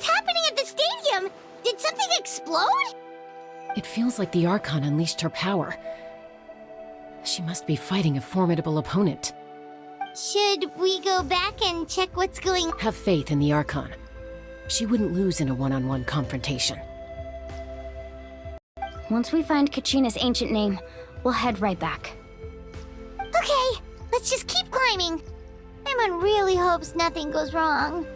What's happening at the stadium? Did something explode? It feels like the Archon unleashed her power. She must be fighting a formidable opponent. Should we go back and check what's going on? Have faith in the Archon. She wouldn't lose in a one-on-one confrontation. Once we find Kachina's ancient name, we'll head right back. Okay, let's just keep climbing. Emon really hopes nothing goes wrong.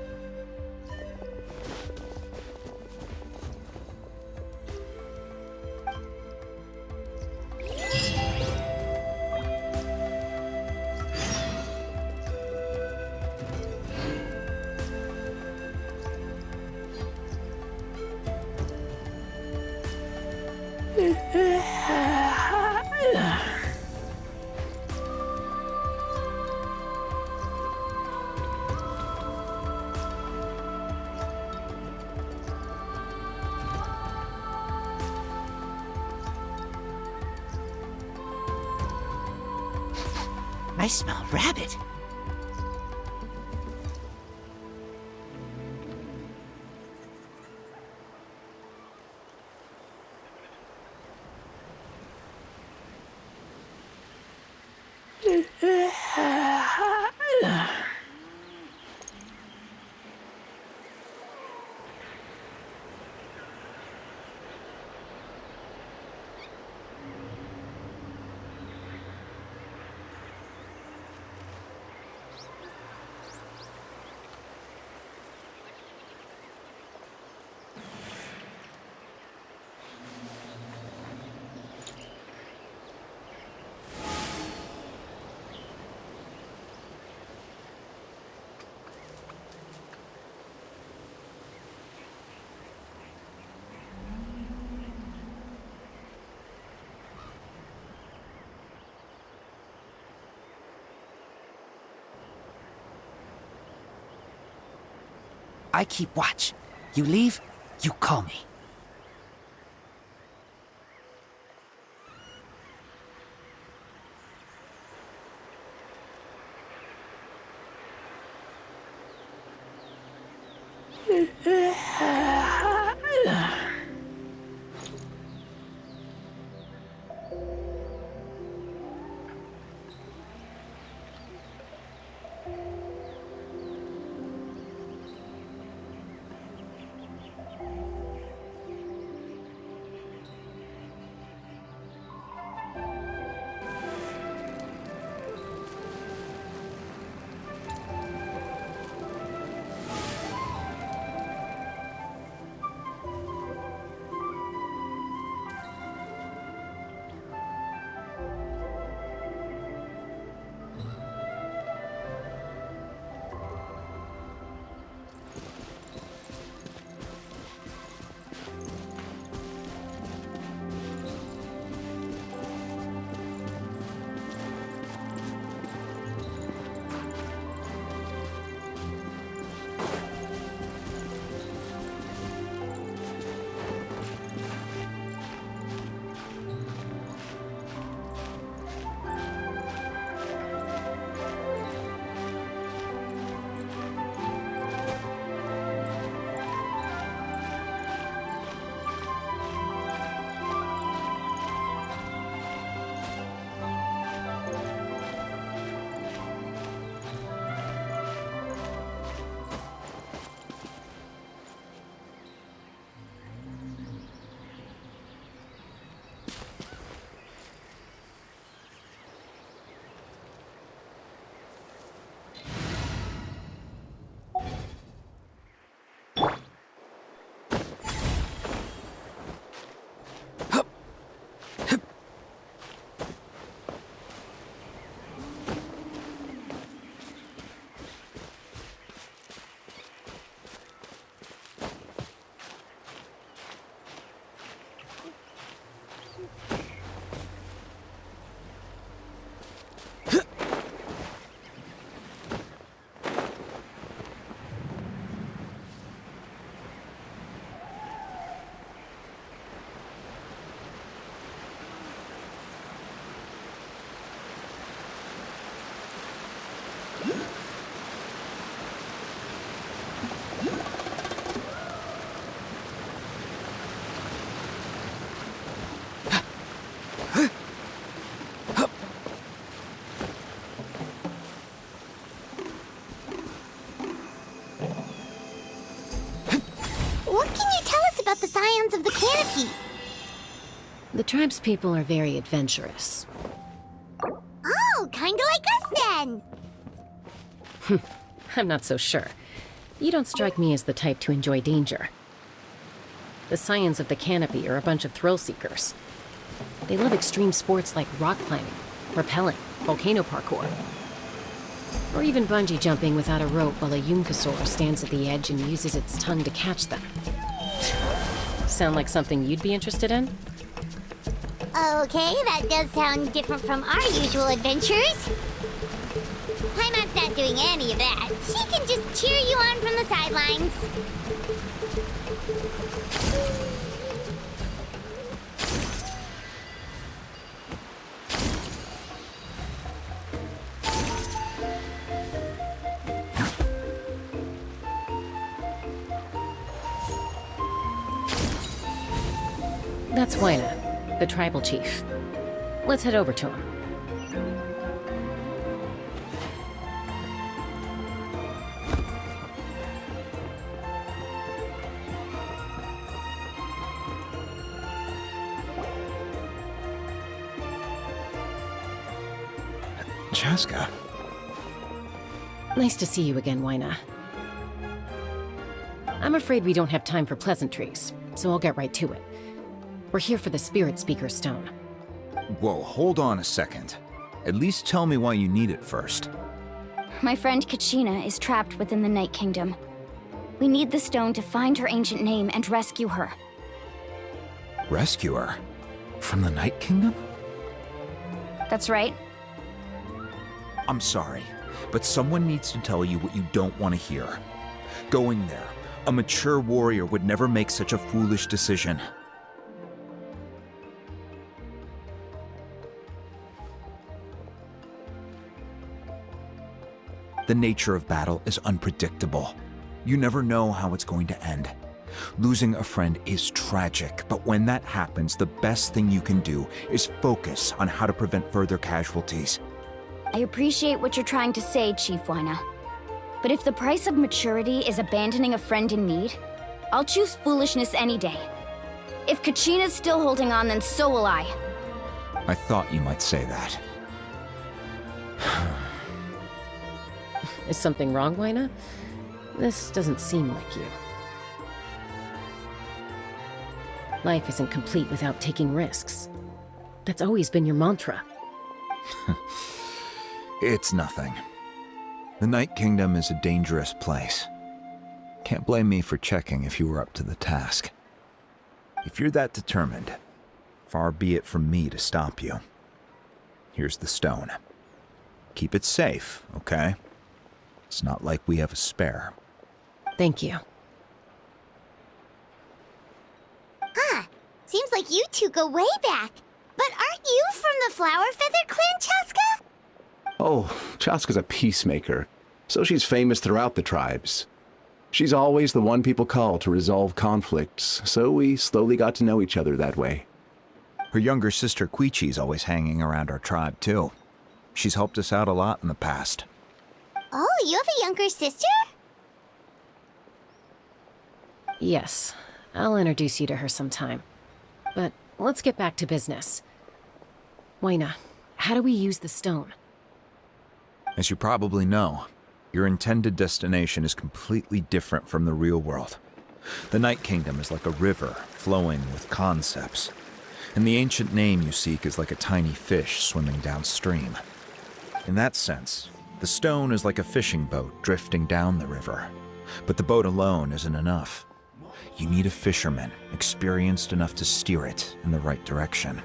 I smell rabbit. I keep watch. You leave, you call me. canopy. The tribe's people are very adventurous. Oh, kinda like us then. I'm not so sure. You don't strike me as the type to enjoy danger. The Scions of the Canopy are a bunch of thrill seekers. They love extreme sports like rock climbing, rappelling, volcano parkour, or even bungee jumping without a rope while a Yunkasaur stands at the edge and uses its tongue to catch them. Sound like something you'd be interested in? Okay, that does sound different from our usual adventures. Paimon's not doing any of that. She can just cheer you on from the sidelines. That's Wyna, the tribal chief. Let's head over to him. Chaska. Nice to see you again, Wyna. I'm afraid we don't have time for pleasantries, so I'll get right to it. We're here for the Spirit Speaker Stone. Whoa, hold on a second. At least tell me why you need it first. My friend Kachina is trapped within the Night Kingdom. We need the stone to find her ancient name and rescue her. Rescue her? From the Night Kingdom? That's right. I'm sorry, but someone needs to tell you what you don't want to hear. Going there, a mature warrior would never make such a foolish decision. The nature of battle is unpredictable. You never know how it's going to end. Losing a friend is tragic, but when that happens, the best thing you can do is focus on how to prevent further casualties. I appreciate what you're trying to say, Chief Wyna. But if the price of maturity is abandoning a friend in need, I'll choose foolishness any day. If Kachina's still holding on, then so will I. I thought you might say that. Is something wrong, Wyna? This doesn't seem like you. Life isn't complete without taking risks. That's always been your mantra. It's nothing. The Night Kingdom is a dangerous place. Can't blame me for checking if you were up to the task. If you're that determined, far be it from me to stop you. Here's the stone. Keep it safe, okay? It's not like we have a spare. Thank you. Huh. Seems like you two go way back. But aren't you from the Flower Feather Clan, Chaska? Oh, Chaska's a peacemaker, so she's famous throughout the tribes. She's always the one people call to resolve conflicts, so we slowly got to know each other that way. Her younger sister Quichi's always hanging around our tribe, too. She's helped us out a lot in the past. Oh, you have a younger sister? Yes, I'll introduce you to her sometime. But let's get back to business. Wyna, how do we use the stone? As you probably know, your intended destination is completely different from the real world. The Night Kingdom is like a river flowing with concepts, and the ancient name you seek is like a tiny fish swimming downstream. In that sense, the stone is like a fishing boat drifting down the river, but the boat alone isn't enough. You need a fisherman experienced enough to steer it in the right direction.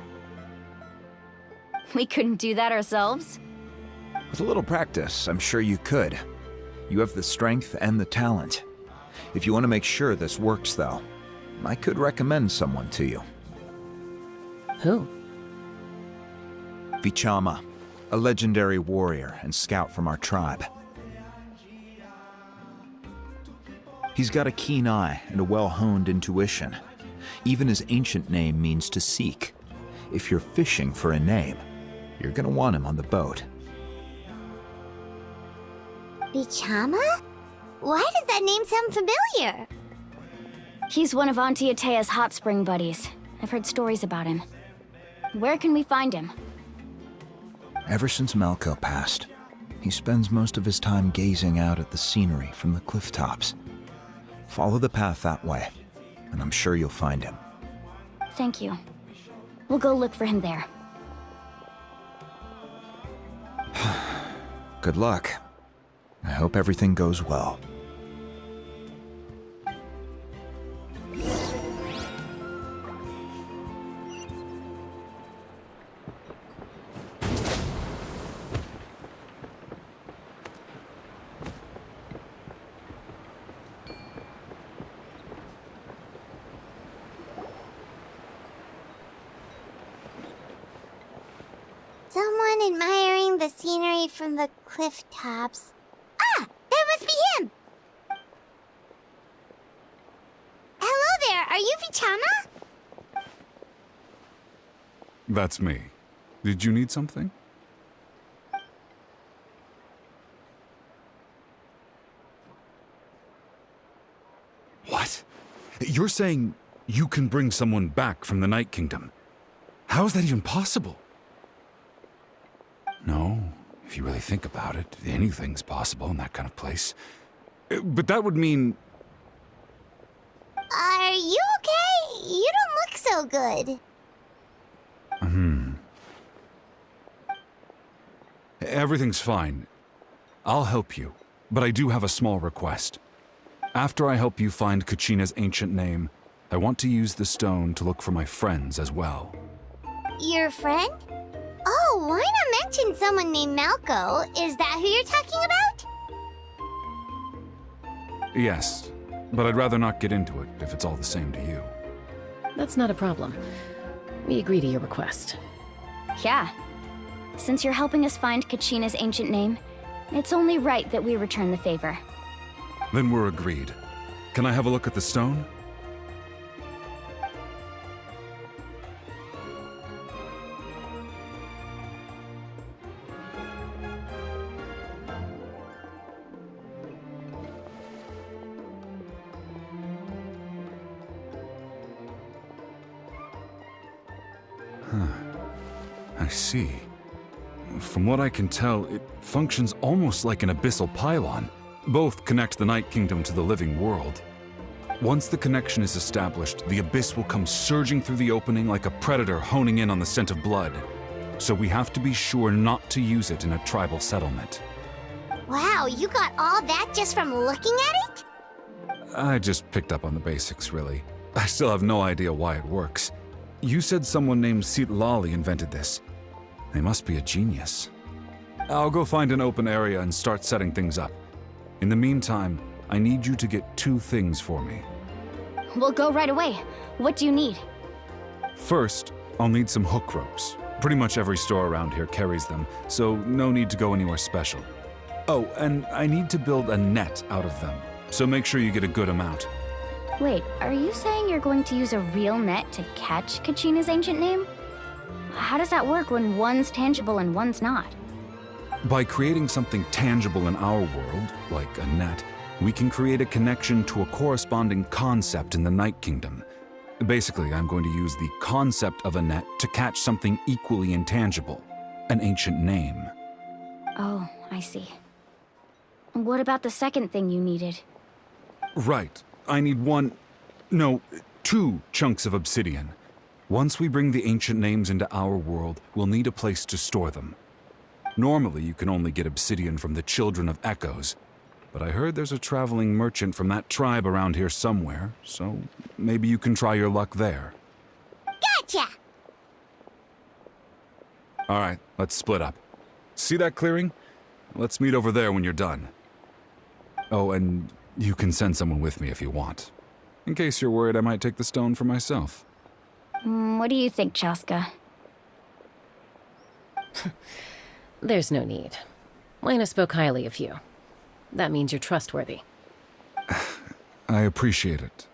We couldn't do that ourselves? With a little practice, I'm sure you could. You have the strength and the talent. If you want to make sure this works, though, I could recommend someone to you. Who? Vichama, a legendary warrior and scout from our tribe. He's got a keen eye and a well-honed intuition. Even his ancient name means to seek. If you're fishing for a name, you're gonna want him on the boat. Bichama? Why does that name sound familiar? He's one of Auntie Atea's hot spring buddies. I've heard stories about him. Where can we find him? Ever since Malco passed, he spends most of his time gazing out at the scenery from the cliff tops. Follow the path that way, and I'm sure you'll find him. Thank you. We'll go look for him there. Good luck. I hope everything goes well. Someone admiring the scenery from the cliff tops. Ah! That must be him! Hello there, are you Vichama? That's me. Did you need something? What? You're saying you can bring someone back from the Night Kingdom? How is that even possible? No, if you really think about it, anything's possible in that kind of place. But that would mean... Are you okay? You don't look so good. Everything's fine. I'll help you, but I do have a small request. After I help you find Kachina's Ancient Name, I want to use the stone to look for my friends as well. Your friend? Oh, why not mention someone named Malco? Is that who you're talking about? Yes, but I'd rather not get into it if it's all the same to you. That's not a problem. We agree to your request. Yeah. Since you're helping us find Kachina's Ancient Name, it's only right that we return the favor. Then we're agreed. Can I have a look at the stone? I see. From what I can tell, it functions almost like an abyssal pylon. Both connect the Night Kingdom to the living world. Once the connection is established, the abyss will come surging through the opening like a predator honing in on the scent of blood. So we have to be sure not to use it in a tribal settlement. Wow, you got all that just from looking at it? I just picked up on the basics, really. I still have no idea why it works. You said someone named Lali invented this. They must be a genius. I'll go find an open area and start setting things up. In the meantime, I need you to get 2 things for me. We'll go right away. What do you need? First, I'll need some hook ropes. Pretty much every store around here carries them, so no need to go anywhere special. Oh, and I need to build a net out of them, so make sure you get a good amount. Wait, are you saying you're going to use a real net to catch Kachina's Ancient Name? How does that work when one's tangible and one's not? By creating something tangible in our world, like a net, we can create a connection to a corresponding concept in the Night Kingdom. Basically, I'm going to use the concept of a net to catch something equally intangible, an ancient name. Oh, I see. What about the second thing you needed? Right. I need 2 chunks of obsidian. Once we bring the ancient names into our world, we'll need a place to store them. Normally, you can only get obsidian from the Children of Echoes, but I heard there's a traveling merchant from that tribe around here somewhere, so maybe you can try your luck there. Gotcha! All right, let's split up. See that clearing? Let's meet over there when you're done. Oh, and you can send someone with me if you want. In case you're worried I might take the stone for myself. What do you think, Chaska? There's no need. Lena spoke highly of you. That means you're trustworthy. I appreciate it,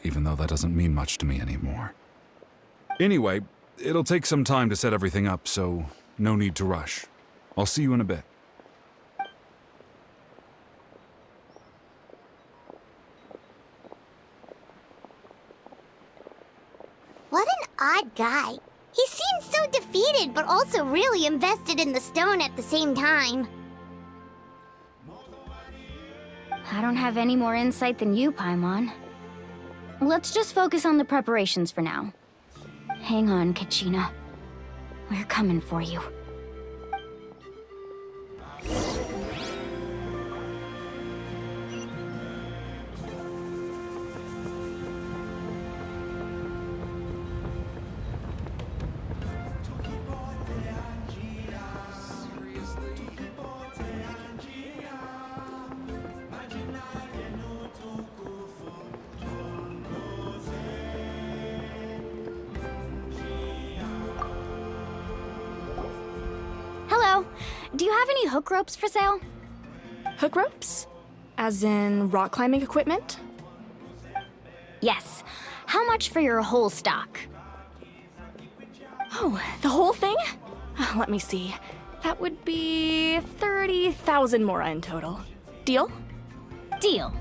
even though that doesn't mean much to me anymore. Anyway, it'll take some time to set everything up, so no need to rush. I'll see you in a bit. odd guy. He seems so defeated, but also really invested in the stone at the same time. I don't have any more insight than you, Paimon. Let's just focus on the preparations for now. Hang on, Kachina. We're coming for you. Hello. Do you have any hook ropes for sale? Hook ropes? As in rock climbing equipment? Yes. How much for your whole stock? Oh, the whole thing? Let me see. That would be 30,000 mora in total. Deal? Deal.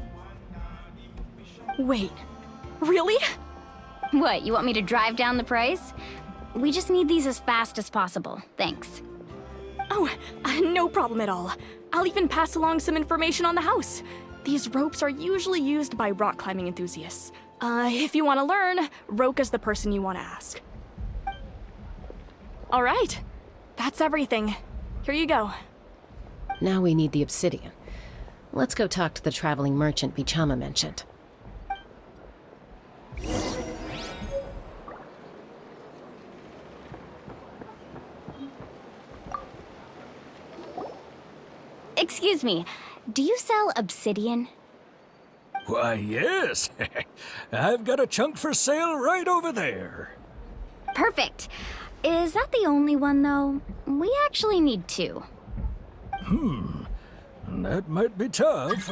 Wait, really? What, you want me to drive down the price? We just need these as fast as possible. Thanks. Oh, no problem at all. I'll even pass along some information on the house. These ropes are usually used by rock climbing enthusiasts. If you want to learn, Roka's the person you want to ask. All right, that's everything. Here you go. Now we need the obsidian. Let's go talk to the traveling merchant Bichama mentioned. Excuse me, do you sell obsidian? Why, yes. I've got a chunk for sale right over there. Perfect. Is that the only one, though? We actually need two. That might be tough.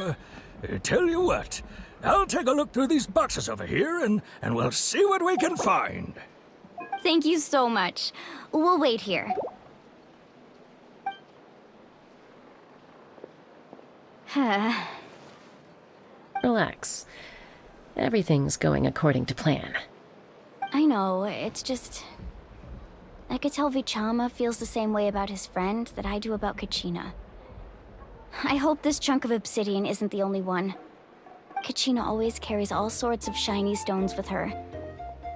Tell you what, I'll take a look through these boxes over here and we'll see what we can find. Thank you so much. We'll wait here. Relax. Everything's going according to plan. I know, it's just... I could tell Vichama feels the same way about his friend that I do about Kachina. I hope this chunk of obsidian isn't the only one. Kachina always carries all sorts of shiny stones with her.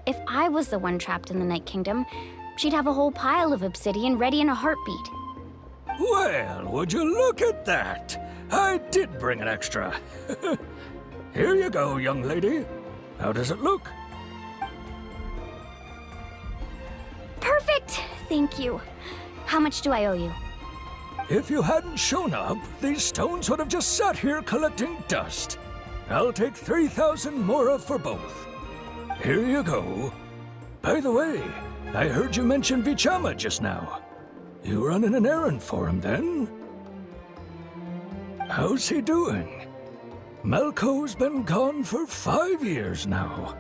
If I was the one trapped in the Night Kingdom, she'd have a whole pile of obsidian ready in a heartbeat. Well, would you look at that? I did bring an extra. Here you go, young lady. How does it look? Perfect! Thank you. How much do I owe you? If you hadn't shown up, these stones would have just sat here collecting dust. I'll take 3,000 mora for both. Here you go. By the way, I heard you mention Vichama just now. You running an errand for him, then? How's he doing? Malco's been gone for 5 years now.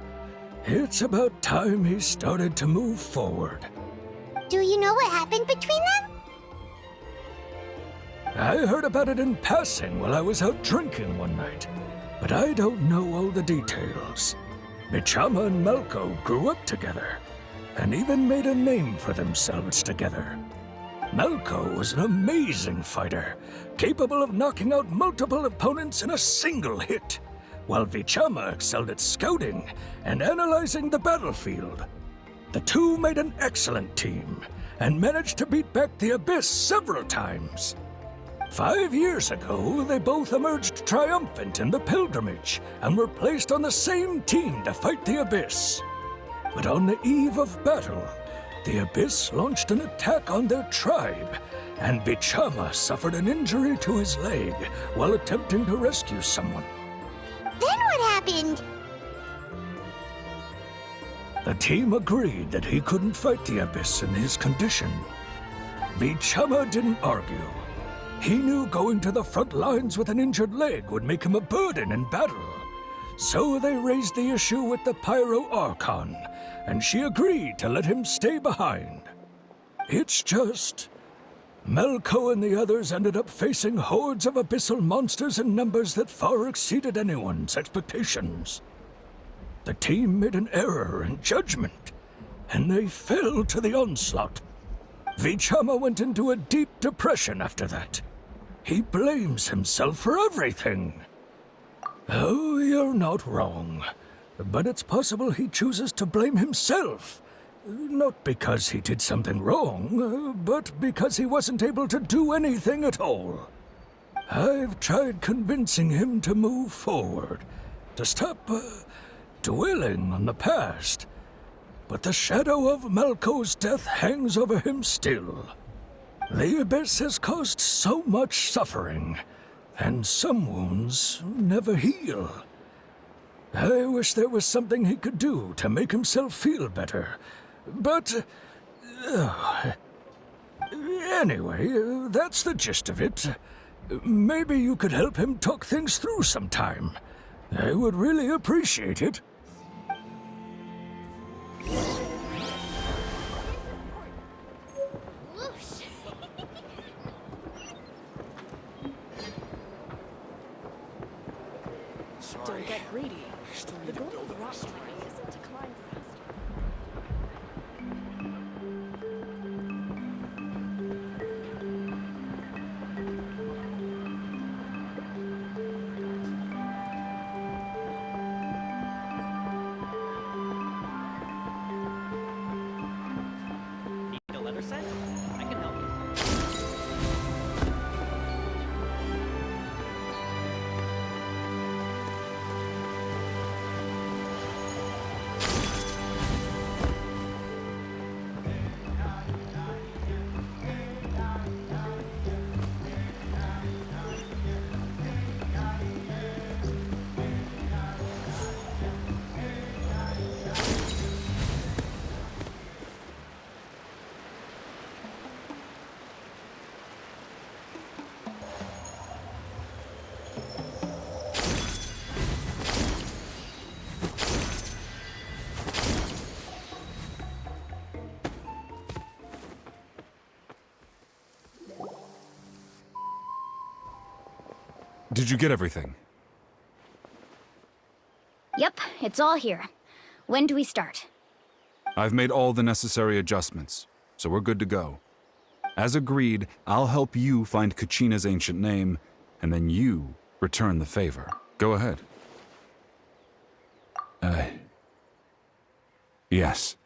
It's about time he started to move forward. Do you know what happened between them? I heard about it in passing while I was out drinking one night, but I don't know all the details. Bichama and Malco grew up together, and even made a name for themselves together. Malco was an amazing fighter, capable of knocking out multiple opponents in a single hit, while Vichama excelled at scouting and analyzing the battlefield. The two made an excellent team, and managed to beat back the Abyss several times. 5 years ago, they both emerged triumphant in the pilgrimage, and were placed on the same team to fight the Abyss. But on the eve of battle, the Abyss launched an attack on their tribe, and Bichama suffered an injury to his leg while attempting to rescue someone. Then what happened? The team agreed that he couldn't fight the Abyss in his condition. Bichama didn't argue. He knew going to the front lines with an injured leg would make him a burden in battle. So they raised the issue with the Pyro Archon, and she agreed to let him stay behind. It's just... Malco and the others ended up facing hordes of abyssal monsters in numbers that far exceeded anyone's expectations. The team made an error in judgment, and they fell to the onslaught. Vichama went into a deep depression after that. He blames himself for everything. Oh, you're not wrong. But it's possible he chooses to blame himself. Not because he did something wrong, but because he wasn't able to do anything at all. I've tried convincing him to move forward, to stop dwelling on the past. But the shadow of Malko's death hangs over him still. The Abyss has caused so much suffering, and some wounds never heal. I wish there was something he could do to make himself feel better. But... anyway, that's the gist of it. Maybe you could help him talk things through sometime. I would really appreciate it. Don't get greedy. The goal of rock climbing isn't to climb faster. Need a letter sent? I can help. Did you get everything? Yep, it's all here. When do we start? I've made all the necessary adjustments, so we're good to go. As agreed, I'll help you find Kachina's ancient name, and then you return the favor. Go ahead. Yes.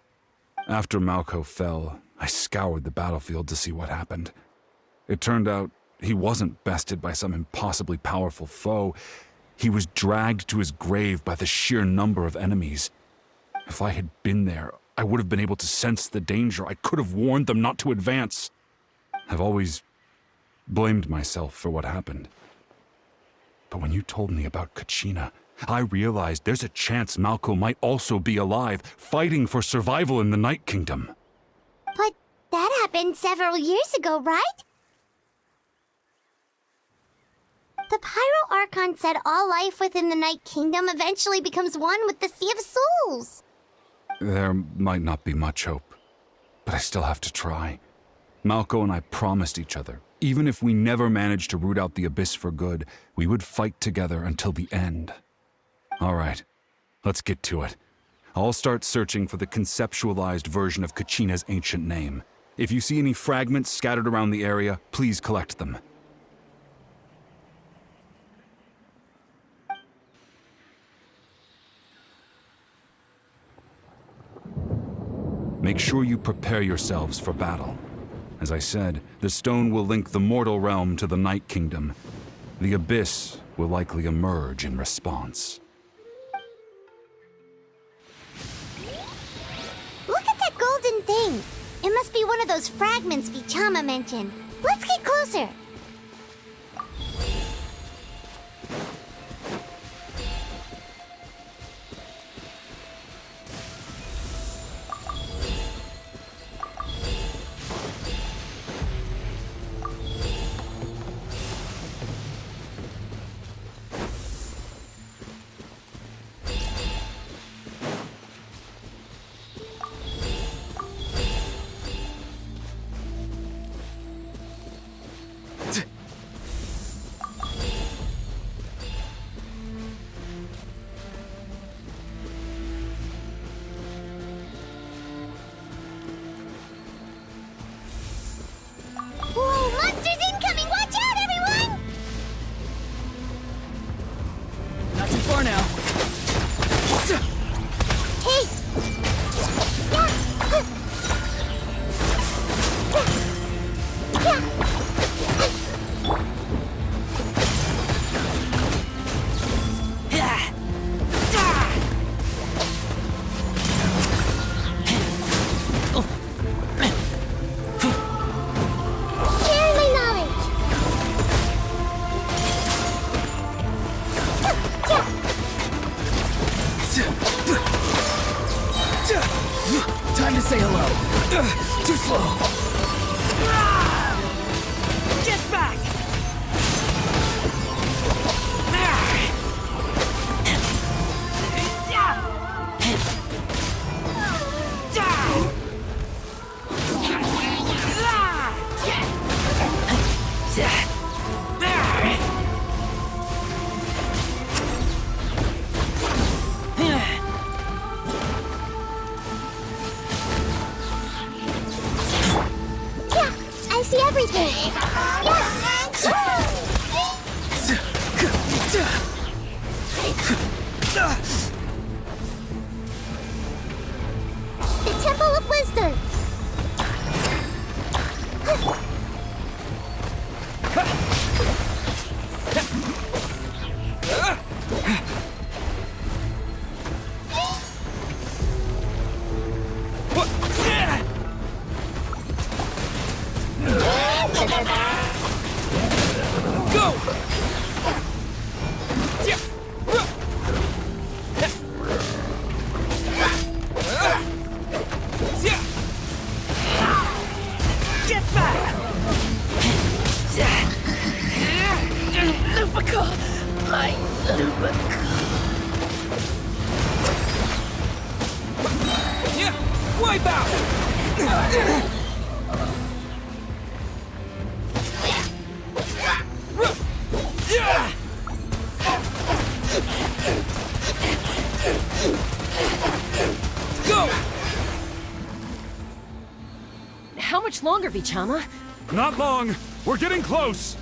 After Malko fell, I scoured the battlefield to see what happened. It turned out he wasn't bested by some impossibly powerful foe. He was dragged to his grave by the sheer number of enemies. If I had been there, I would have been able to sense the danger. I could have warned them not to advance. I've always blamed myself for what happened. But when you told me about Kachina, I realized there's a chance Malko might also be alive, fighting for survival in the Night Kingdom. But that happened several years ago, right? The Pyro Archon said all life within the Night Kingdom eventually becomes one with the Sea of Souls. There might not be much hope, but I still have to try. Malko and I promised each other, even if we never managed to root out the Abyss for good, we would fight together until the end. All right, let's get to it. I'll start searching for the conceptualized version of Kachina's ancient name. If you see any fragments scattered around the area, please collect them. Make sure you prepare yourselves for battle. As I said, the stone will link the mortal realm to the Night Kingdom. The Abyss will likely emerge in response. Look at that golden thing. It must be one of those fragments Vichama mentioned. Let's get closer. I see everything. The Temple of Wisdom. Wipe out! Go! How much longer, Vichama? Not long. We're getting close.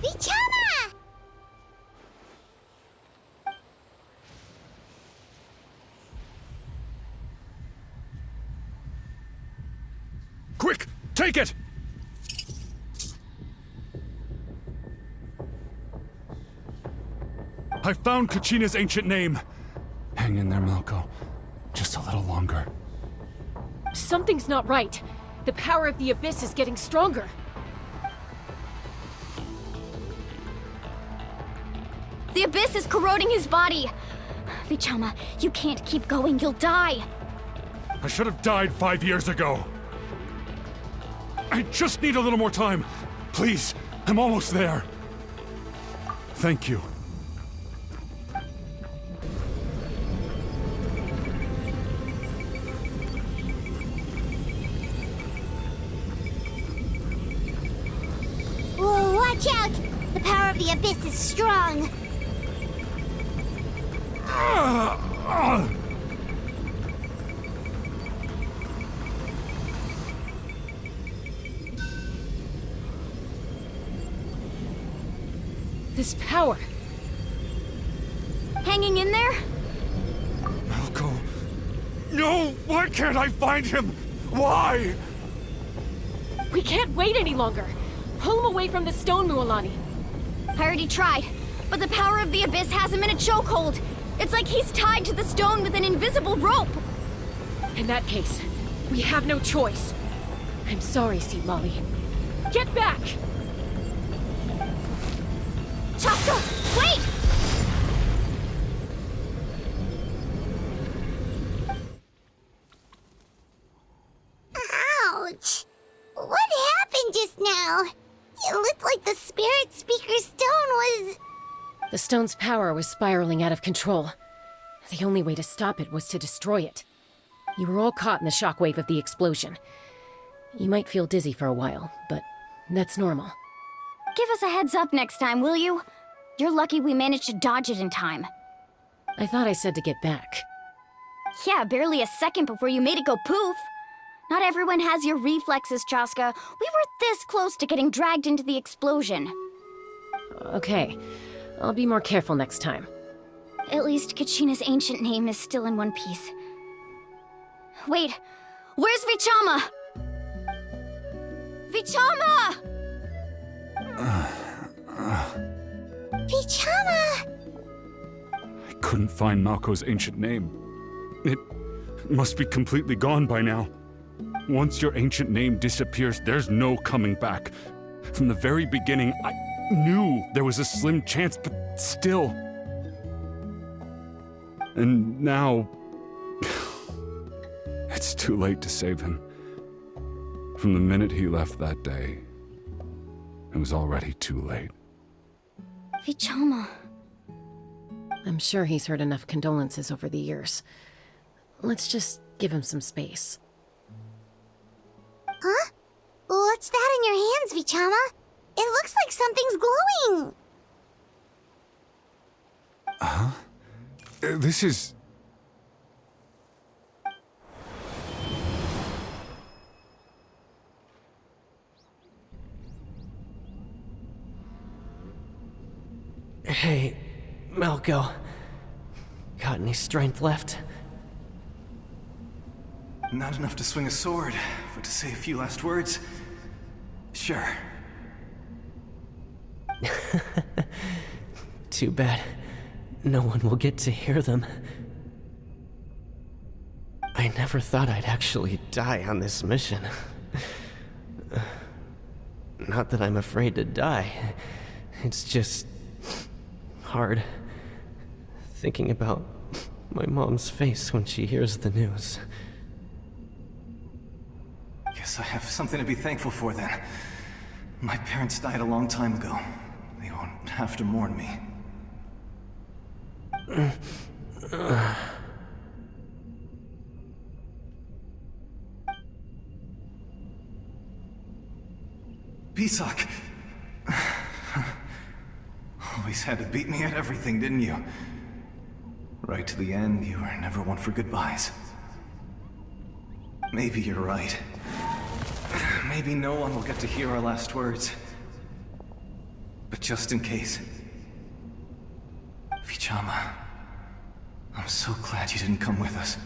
Vichama! Quick, take it! I found Kachina's ancient name. Hang in there, Malko. Just a little longer. Something's not right. The power of the Abyss is getting stronger. The Abyss is corroding his body. Vichama, you can't keep going. You'll die. I should have died 5 years ago. I just need a little more time. Please, I'm almost there. Thank you. Whoa, watch out! The power of the Abyss is strong. This power. Hanging in there? Malko. No! Why can't I find him? Why? We can't wait any longer. Pull him away from the stone, Mualani. I already tried, but the power of the Abyss has him in a chokehold. It's like he's tied to the stone with an invisible rope. In that case, we have no choice. I'm sorry, Sea Lolly. Get back! Chaska, wait! Ouch! What happened just now? It looked like the Spirit Speaker's stone was... The stone's power was spiraling out of control. The only way to stop it was to destroy it. You were all caught in the shockwave of the explosion. You might feel dizzy for a while, but that's normal. Give us a heads up next time, will you? You're lucky we managed to dodge it in time. I thought I said to get back. Yeah, barely a second before you made it go poof. Not everyone has your reflexes, Chaska. We were this close to getting dragged into the explosion. Okay, I'll be more careful next time. At least Kachina's ancient name is still in one piece. Wait, where's Vichama? Vichama! Vichama! I couldn't find Malko's ancient name. It must be completely gone by now. Once your ancient name disappears, there's no coming back. From the very beginning, I knew there was a slim chance, but still. And now, it's too late to save him. From the minute he left that day, it was already too late. Vichama. I'm sure he's heard enough condolences over the years. Let's just give him some space. Huh? What's that in your hands, Vichama? It looks like something's glowing! This is... Hey, Malko. Got any strength left? Not enough to swing a sword, but to say a few last words? Sure. Too bad. No one will get to hear them. I never thought I'd actually die on this mission. Not that I'm afraid to die. It's just... hard. Thinking about my mom's face when she hears the news. Guess I have something to be thankful for then. My parents died a long time ago. They won't have to mourn me. Pisak! Always had to beat me at everything, didn't you? Right to the end, you were never one for goodbyes. Maybe you're right. Maybe no one will get to hear our last words. But just in case... Vichama, I'm so glad you didn't come with us.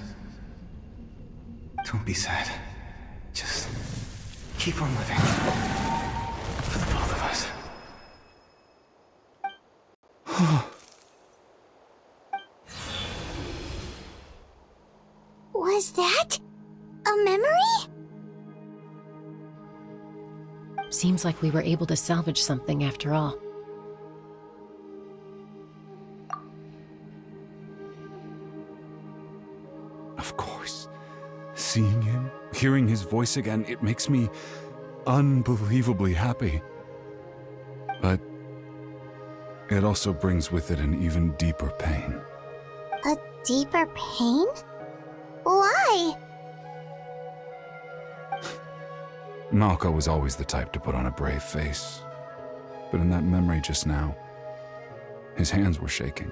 Don't be sad. Just keep on living. For the both of us. Was that a memory? Seems like we were able to salvage something after all. Of course. Seeing him, hearing his voice again, it makes me unbelievably happy. But it also brings with it an even deeper pain. A deeper pain? Why? Malko was always the type to put on a brave face. But in that memory just now, his hands were shaking.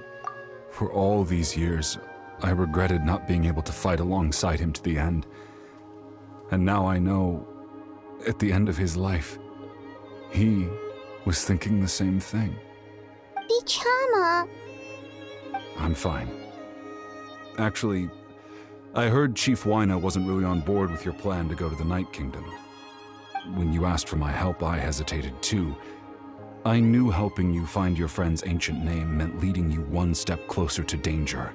For all these years, I regretted not being able to fight alongside him to the end. And now I know, at the end of his life, he was thinking the same thing. Vichama. I'm fine. Actually, I heard Chief Wyna wasn't really on board with your plan to go to the Night Kingdom. When you asked for my help, I hesitated too. I knew helping you find your friend's ancient name meant leading you one step closer to danger.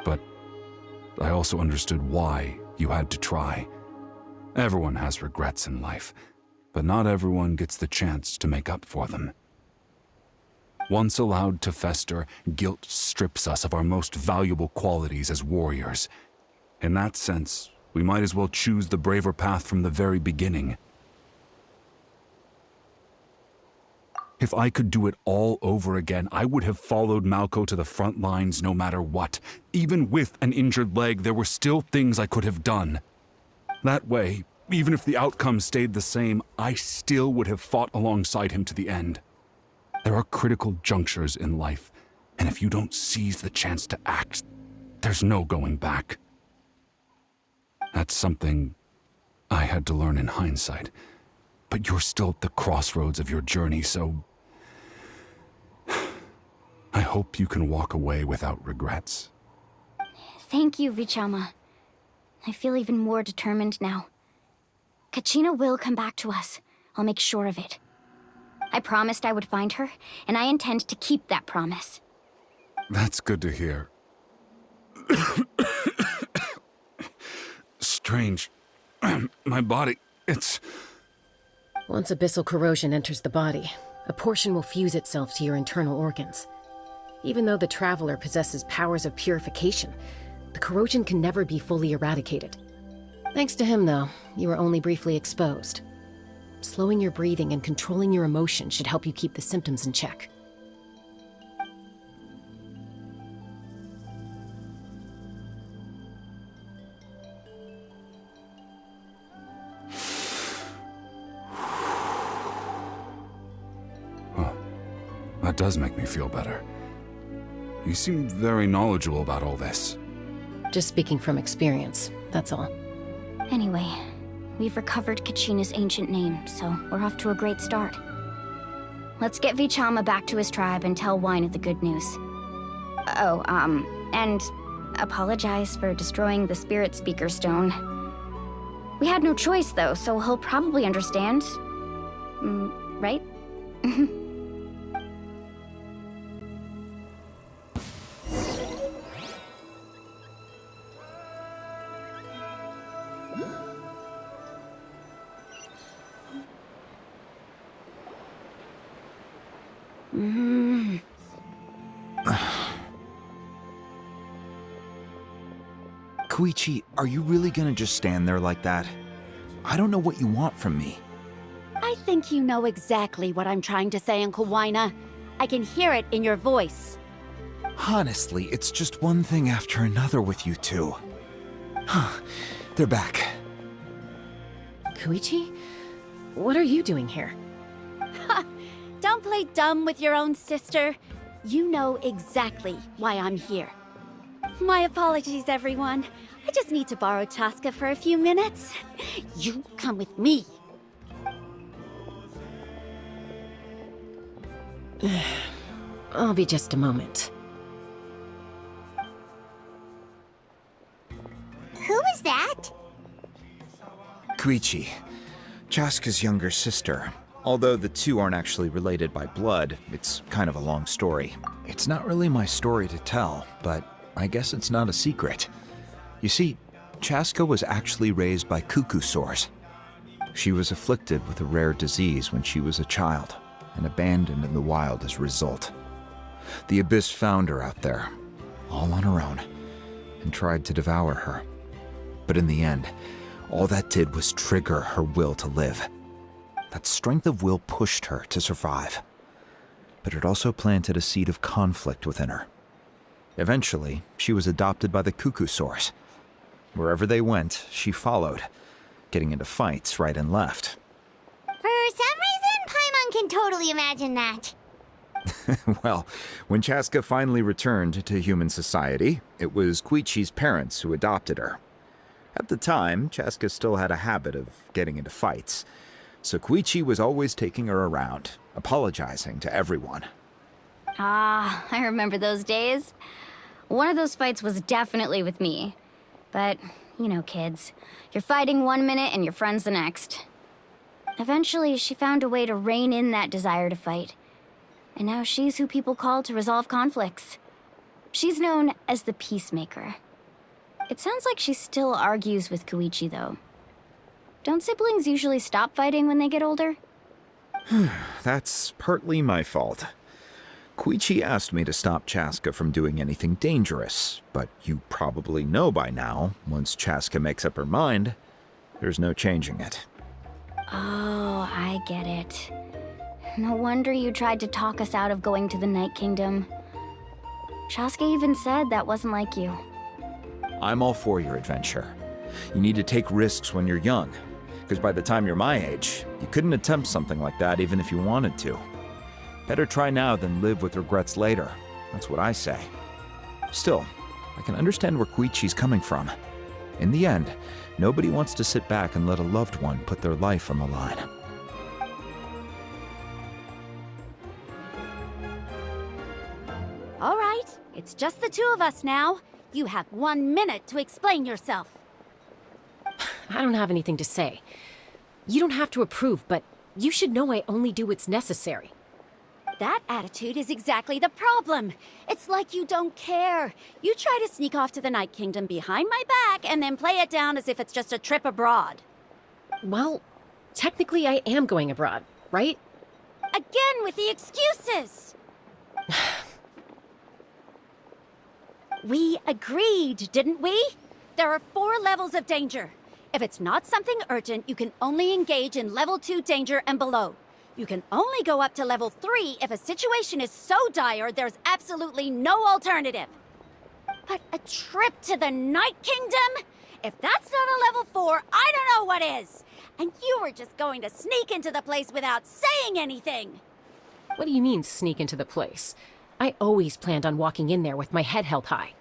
But I also understood why you had to try. Everyone has regrets in life, but not everyone gets the chance to make up for them. Once allowed to fester, guilt strips us of our most valuable qualities as warriors. In that sense, we might as well choose the braver path from the very beginning. If I could do it all over again, I would have followed Malko to the front lines no matter what. Even with an injured leg, there were still things I could have done. That way, even if the outcome stayed the same, I still would have fought alongside him to the end. There are critical junctures in life, and if you don't seize the chance to act, there's no going back. That's something I had to learn in hindsight. But you're still at the crossroads of your journey, so I hope you can walk away without regrets. Thank you, Vichama. I feel even more determined now. Kachina will come back to us. I'll make sure of it. I promised I would find her, and I intend to keep that promise. That's good to hear. Strange. My body, it's... Once abyssal corrosion enters the body, a portion will fuse itself to your internal organs. Even though the Traveler possesses powers of purification, the corrosion can never be fully eradicated. Thanks to him, though, you were only briefly exposed. Slowing your breathing and controlling your emotions should help you keep the symptoms in check. That does make me feel better. You seem very knowledgeable about all this. Just speaking from experience, that's all. Anyway, we've recovered Kachina's ancient name, so we're off to a great start. Let's get Vichama back to his tribe and tell Wina the good news. Oh, and apologize for destroying the Spirit Speaker Stone. We had no choice, though, so he'll probably understand. Right? Koichi, are you really gonna just stand there like that? I don't know what you want from me. I think you know exactly what I'm trying to say, Uncle Wina. I can hear it in your voice. Honestly, it's just one thing after another with you two. They're back. Koichi? What are you doing here? Don't play dumb with your own sister. You know exactly why I'm here. My apologies, everyone. I just need to borrow Chaska for a few minutes. You come with me. I'll be just a moment. Who is that? Koichi, Chaska's younger sister. Although the two aren't actually related by blood, it's kind of a long story. It's not really my story to tell, but I guess it's not a secret. You see, Chaska was actually raised by cuckoo sores. She was afflicted with a rare disease when she was a child, and abandoned in the wild as a result. The Abyss found her out there, all on her own, and tried to devour her. But in the end, all that did was trigger her will to live. That strength of will pushed her to survive, but it also planted a seed of conflict within her. Eventually, she was adopted by the cuckoo sores. Wherever they went, she followed, getting into fights right and left. For some reason, Paimon can totally imagine that. Well, when Chaska finally returned to human society, it was Koichi's parents who adopted her. At the time, Chaska still had a habit of getting into fights, so Koichi was always taking her around, apologizing to everyone. Ah, I remember those days. One of those fights was definitely with me. But, you know, kids. You're fighting one minute and your friend's the next. Eventually, she found a way to rein in that desire to fight. And now she's who people call to resolve conflicts. She's known as the Peacemaker. It sounds like she still argues with Koichi, though. Don't siblings usually stop fighting when they get older? That's partly my fault. Koichi asked me to stop Chaska from doing anything dangerous, but you probably know by now, once Chaska makes up her mind, there's no changing it. Oh, I get it. No wonder you tried to talk us out of going to the Night Kingdom. Chaska even said that wasn't like you. I'm all for your adventure. You need to take risks when you're young, because by the time you're my age, you couldn't attempt something like that even if you wanted to. Better try now than live with regrets later. That's what I say. Still, I can understand where Koichi's coming from. In the end, nobody wants to sit back and let a loved one put their life on the line. All right, it's just the two of us now. You have 1 minute to explain yourself. I don't have anything to say. You don't have to approve, but You should know I only do what's necessary. That attitude is exactly the problem. It's like you don't care. You try to sneak off to the Night Kingdom behind my back and then play it down as if it's just a trip abroad. Well, technically I am going abroad, right? Again with the excuses! We agreed, didn't we? There are 4 levels of danger. If it's not something urgent, you can only engage in level 2 danger and below. You can only go up to level 3 if a situation is so dire there's absolutely no alternative. But a trip to the Night Kingdom? If that's not a level 4, I don't know what is! And you were just going to sneak into the place without saying anything! What do you mean, sneak into the place? I always planned on walking in there with my head held high.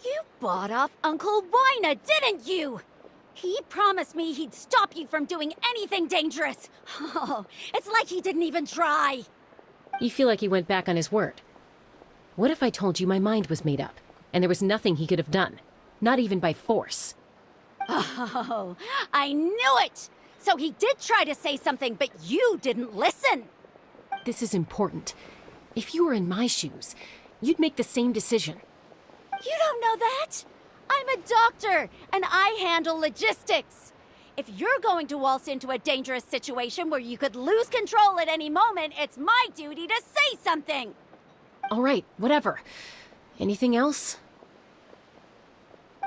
You bought off Uncle Wina, didn't you? He promised me he'd stop you from doing anything dangerous. Oh, it's like he didn't even try. You feel like he went back on his word. What if I told you my mind was made up, and there was nothing he could have done? Not even by force. Oh, I knew it! So he did try to say something, but you didn't listen. This is important. If you were in my shoes, you'd make the same decision. You don't know that? I'm a doctor, and I handle logistics. If you're going to waltz into a dangerous situation where you could lose control at any moment, it's my duty to say something. All right, whatever. Anything else?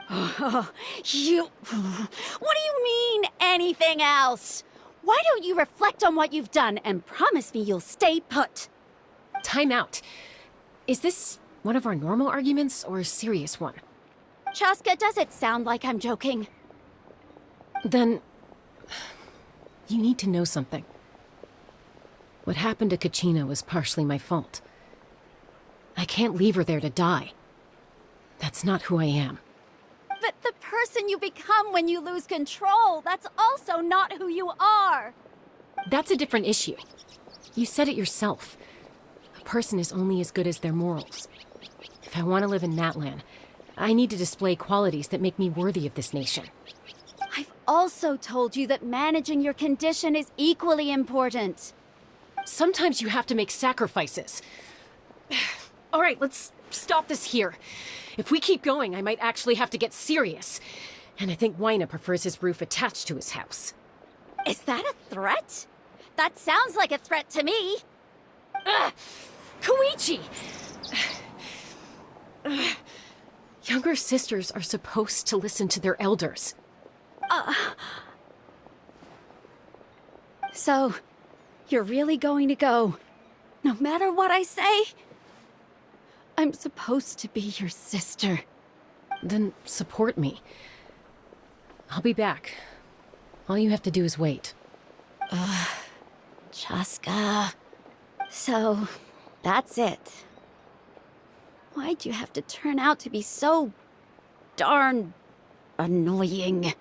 What do you mean, anything else? Why don't you reflect on what you've done and promise me you'll stay put? Time out. Is this one of our normal arguments or a serious one? Chaska, does it sound like I'm joking? Then, you need to know something. What happened to Kachina was partially my fault. I can't leave her there to die. That's not who I am. But the person you become when you lose control, that's also not who you are. That's a different issue. You said it yourself. A person is only as good as their morals. If I want to live in Natlan, I need to display qualities that make me worthy of this nation. I've also told you that managing your condition is equally important. Sometimes you have to make sacrifices. All right, let's stop this here. If we keep going, I might actually have to get serious. And I think Wina prefers his roof attached to his house. Is that a threat? That sounds like a threat to me. Koichi! Younger sisters are supposed to listen to their elders. So, you're really going to go, no matter what I say? I'm supposed to be your sister. Then support me. I'll be back. All you have to do is wait. Chaska. So, that's it. Why'd you have to turn out to be so darn annoying?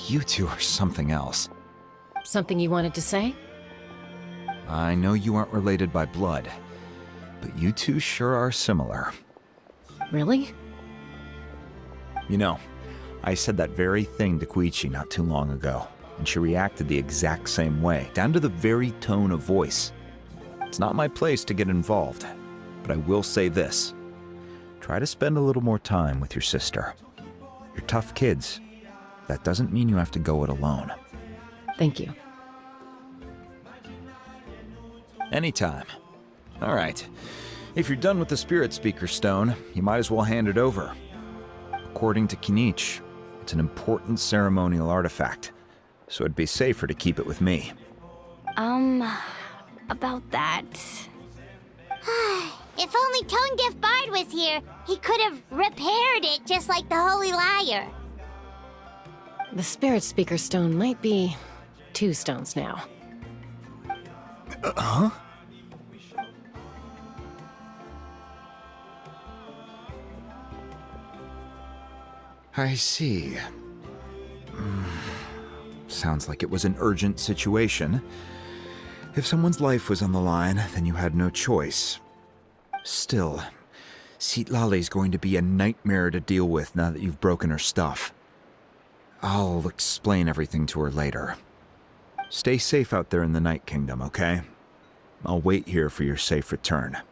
You two are something else. Something you wanted to say? I know you aren't related by blood, but you two sure are similar. Really? You know, I said that very thing to Koichi not too long ago, and she reacted the exact same way, down to the very tone of voice. It's not my place to get involved, but I will say this. Try to spend a little more time with your sister. You're tough kids. That doesn't mean you have to go it alone. Thank you. Anytime. All right. If you're done with the Spirit Speaker Stone, you might as well hand it over. According to Kinich, it's an important ceremonial artifact, so it'd be safer to keep it with me. About that. If only Tone Deaf Bard was here, he could have repaired it just like the Holy Liar. The Spirit Speaker Stone might be 2 stones now. Huh? I see. Sounds like it was an urgent situation. If someone's life was on the line, then you had no choice. Still, Citlali's going to be a nightmare to deal with now that you've broken her stuff. I'll explain everything to her later. Stay safe out there in the Night Kingdom, okay? I'll wait here for your safe return.